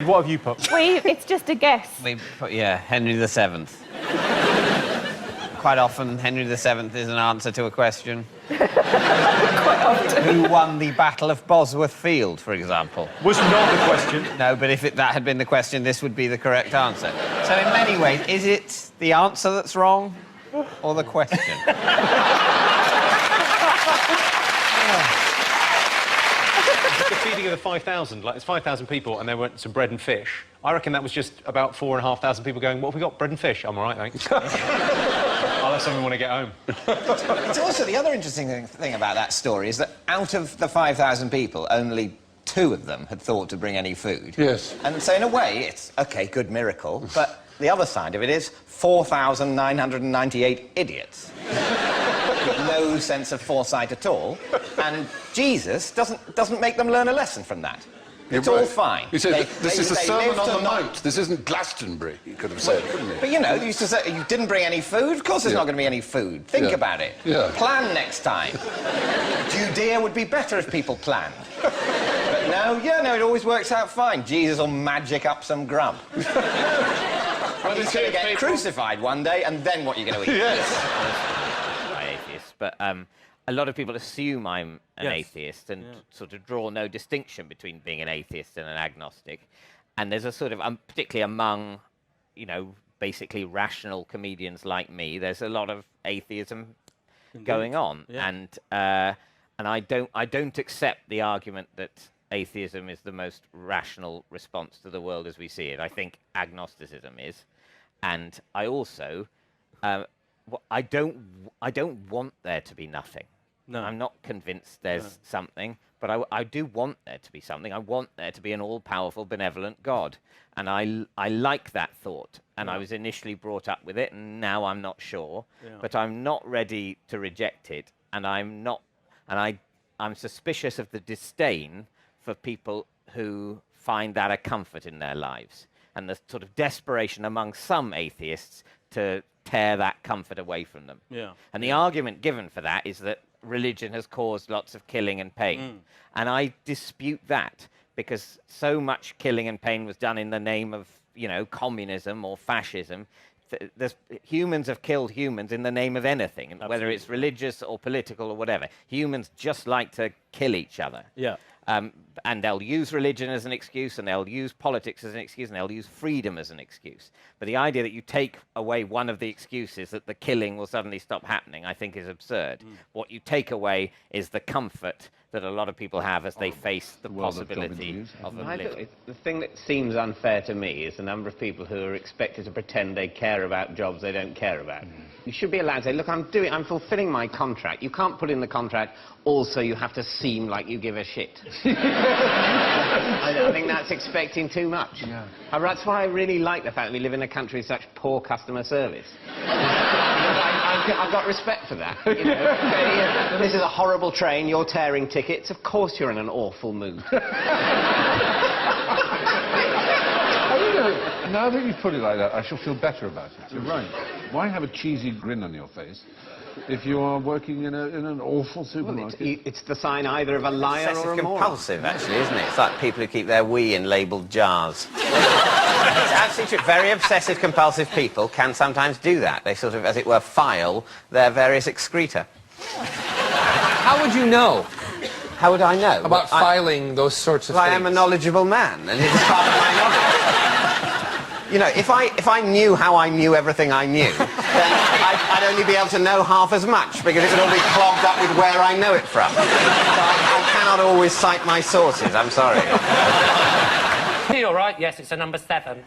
What have you put? It's just a guess. We put, yeah, Henry VII. Quite often, Henry VII is an answer to a question. Quite often. Who won the Battle of Bosworth Field, for example? Was not the question. No, but if that had been the question, this would be the correct answer. So in many ways, is it the answer that's wrong or the question? The feeding of the 5,000, like, it's 5,000 people and there went some bread and fish. I reckon that was just about 4,500 people going, what have we got, bread and fish? I'm all right, thanks. I'll have something when I get home. It's also, the other interesting thing about that story is that out of the 5,000 people, only 2 of them had thought to bring any food. Yes. And so, in a way, it's, OK, good miracle, but the other side of it is 4,998 idiots. With no sense of foresight at all, and Jesus doesn't make them learn a lesson from that. It's all fine. He said, this is a Sermon on the Mount. This isn't Glastonbury, he could have said, couldn't he? But, you know, you used to say, you didn't bring any food? Of course there's not going to be any food. Think about it. Yeah. Plan next time. Judea would be better if people planned. But no, it always works out fine. Jesus will magic up some grub. He's going to get crucified one day, and then what are you going to eat? Yes. Atheist, but a lot of people assume I'm an atheist and sort of draw no distinction between being an atheist and an agnostic. And there's a sort of, particularly among, you know, basically rational comedians like me, there's a lot of atheism going on, and I don't accept the argument that atheism is the most rational response to the world as we see it. I think agnosticism is, and I also. I don't want there to be nothing. No. I'm not convinced there's something, but I do want there to be something. I want there to be an all-powerful, benevolent God. And I like that thought. And I was initially brought up with it, and now I'm not sure. Yeah. But I'm not ready to reject it, and I'm suspicious of the disdain for people who find that a comfort in their lives. And the sort of desperation among some atheists to tear that comfort away from them. Yeah. And the argument given for that is that religion has caused lots of killing and pain. And I dispute that, because so much killing and pain was done in the name of, you know, communism or fascism. Humans have killed humans in the name of anything, and whether it's religious or political or whatever. Humans just like to kill each other. Yeah. And they'll use religion as an excuse, and they'll use politics as an excuse, and they'll use freedom as an excuse. But the idea that you take away one of the excuses, that the killing will suddenly stop happening, I think is absurd. What you take away is the comfort that a lot of people have as they face the possibility of oblivion. The thing that seems unfair to me is the number of people who are expected to pretend they care about jobs they don't care about. You should be allowed to say, look, I'm fulfilling my contract. You can't put in the contract, also you have to seem like you give a shit. I think that's expecting too much. Yeah. That's why I really like the fact that we live in a country with such poor customer service. I've got respect for that. You know? This is a horrible train, you're tearing tickets, of course you're in an awful mood. Now that you've put it like that, I shall feel better about it. You're right. Why have a cheesy grin on your face if you are working in an awful supermarket? Well, it's the sign either of a liar or a moron. Compulsive, actually, isn't it? It's like people who keep their wee in labelled jars. It's absolutely true. Very obsessive, compulsive people can sometimes do that. They sort of, as it were, file their various excreta. How would you know? How would I know? About filing those sorts of things? I am a knowledgeable man, and it's part of my knowledge. You know, if I knew how I knew everything I knew, then I'd only be able to know half as much, because it would all be clogged up with where I know it from. So I cannot always cite my sources, I'm sorry. Are you all right? Yes, it's a number 7. Maybe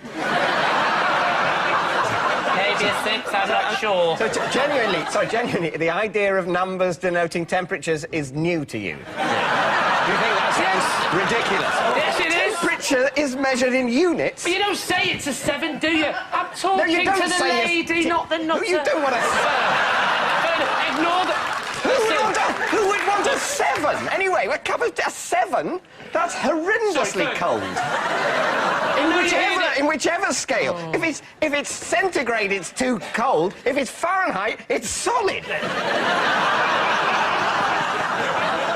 a 6, I'm not sure. So genuinely, the idea of numbers denoting temperatures is new to you. Do you think that sounds ridiculous? Yes, it is. Temperature is measured in units. But you don't say it's a 7, do you? I'm talking to the lady, not the nutter. You don't want a 7. Ignore the... Who would want a 7? Anyway, a 7? That's horrendously cold. In whichever scale. If it's centigrade, it's too cold. If it's Fahrenheit, it's solid.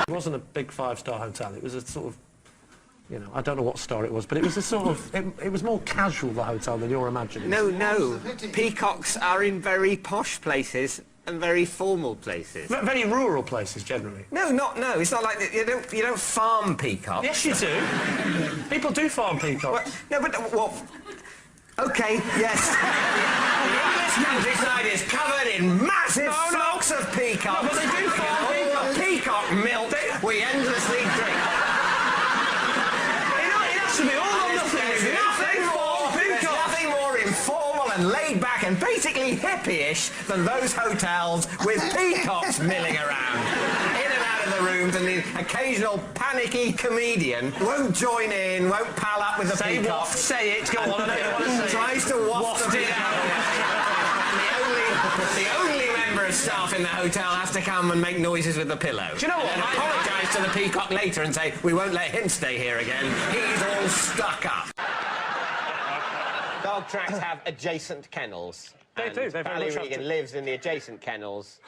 It wasn't a big 5-star hotel. It was a sort of You know, I don't know what store it was, but it was a sort of... It was more casual, the hotel, than you're imagining. No. Peacocks are in very posh places and very formal places. Very rural places, generally. No. It's not like you don't farm peacocks. Yes, you do. People do farm peacocks. What? Okay, yes. The English countryside is covered in massive flocks of peacocks. No, but they do farm all the peacock milk we endlessly drink. It has to be all or nothing. There's nothing more informal and laid back and basically hippie-ish than those hotels with peacocks milling around. In and out of the rooms, and the occasional panicky comedian won't join in, won't pal up with the peacock. Say it, go on. Tries to waft it out. The only member of staff in the hotel has to come and make noises with the pillow. Do you know what? And apologise to the peacock later and say, we won't let him stay here again. He's all stuck up. Dog tracks have adjacent kennels. They do. They very much have Regan to. lives in the adjacent kennels.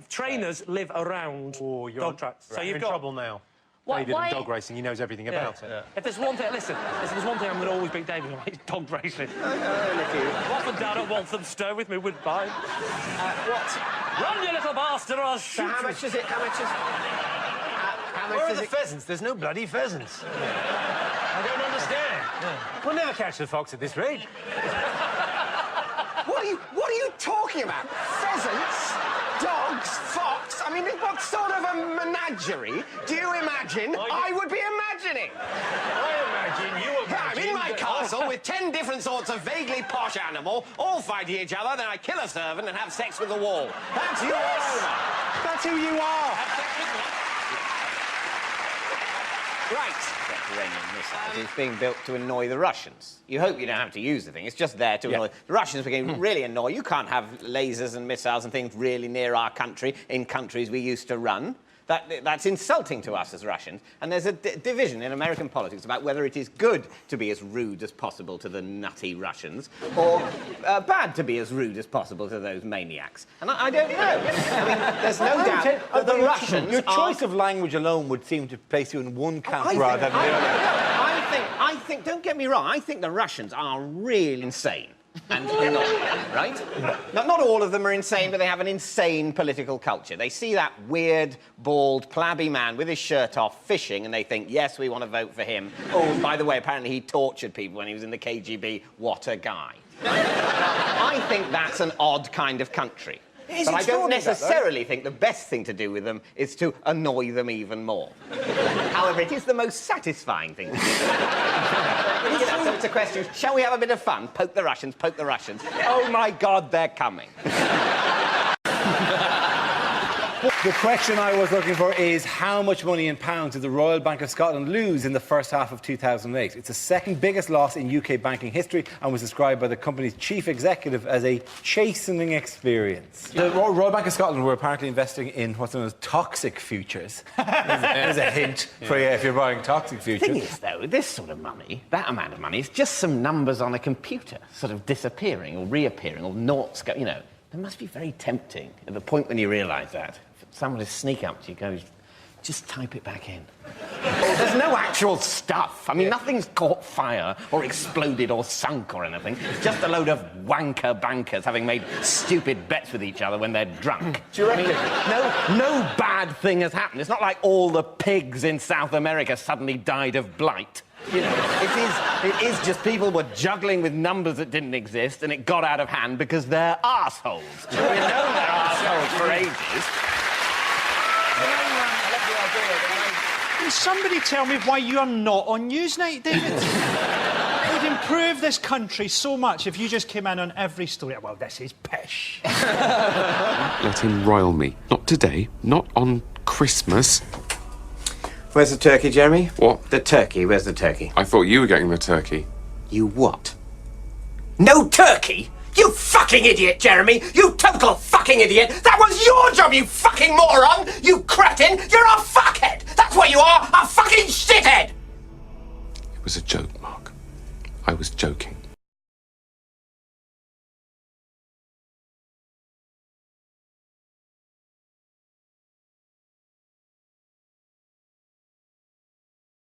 Trainers live around dog tracks. So you're in trouble now. David and dog racing, he knows everything about it. If there's one thing, listen, if there's one thing I'm going to always beat David on, it's dog racing. Up and down at Walthamstow with me Woodbine. What? Run, you little bastard, or I'll shoot So how you. much is it? How much Where are is the it? pheasants? There's no bloody pheasants. I don't understand. We'll never catch the fox at this rate. What are you talking about? Pheasants? Dogs? Fox? I mean, what sort of a menagerie do you imagine I would be imagining? I'm in my castle with 10 different sorts of vaguely posh animal, all fighting each other, then I kill a servant and have sex with the wall. That's you, Omar. That's who you are. Right. It's being built to annoy the Russians. You hope you don't have to use the thing. It's just there to annoy. The Russians became really annoyed. You can't have lasers and missiles and things really near our country in countries we used to run. That's insulting to us as Russians. And there's a division in American politics about whether it is good to be as rude as possible to the nutty Russians or bad to be as rude as possible to those maniacs. And I don't know. I mean, there's no doubt that the Russians Your choice of language alone would seem to place you in one camp rather than the other. I think, don't get me wrong, I think the Russians are really insane. And annoying, right? Not all of them are insane, but they have an insane political culture. They see that weird, bald, flabby man with his shirt off fishing, and they think, yes, we want to vote for him. Oh, by the way, apparently he tortured people when he was in the KGB. What a guy. I think that's an odd kind of country. But I don't necessarily think the best thing to do with them is to annoy them even more. However, it is the most satisfying thing to do. So it's a question, shall we have a bit of fun? Poke the Russians, poke the Russians. Oh, my God, they're coming. The question I was looking for is how much money in pounds did the Royal Bank of Scotland lose in the first half of 2008? It's the second biggest loss in UK banking history and was described by the company's chief executive as a chastening experience. The Royal Bank of Scotland were apparently investing in what's known as toxic futures. There's a hint for you if you're buying toxic futures. The thing is, though, this sort of money, that amount of money, is just some numbers on a computer, sort of disappearing or reappearing or noughts, you know. It must be very tempting at the point when you realise that. Someone will sneak up to you and goes, just type it back in. There's no actual stuff. I mean, nothing's caught fire or exploded or sunk or anything. It's just a load of wanker bankers having made stupid bets with each other when they're drunk. Do you reckon? No bad thing has happened. It's not like all the pigs in South America suddenly died of blight. You know, it is just people were juggling with numbers that didn't exist and it got out of hand because they're arseholes. We've known they're arseholes for ages. Can somebody tell me why you are not on Newsnight, David? It would improve this country so much if you just came in on every story. Well, this is pish. Let him rile me. Not today. Not on Christmas. Where's the turkey, Jeremy? What? The turkey. Where's the turkey? I thought you were getting the turkey. You what? No turkey? You fucking idiot, Jeremy! You total fucking idiot! That was your job, you fucking moron! You cretin! You're a fuckhead! That's what you are! A fucking shithead! It was a joke, Mark. I was joking.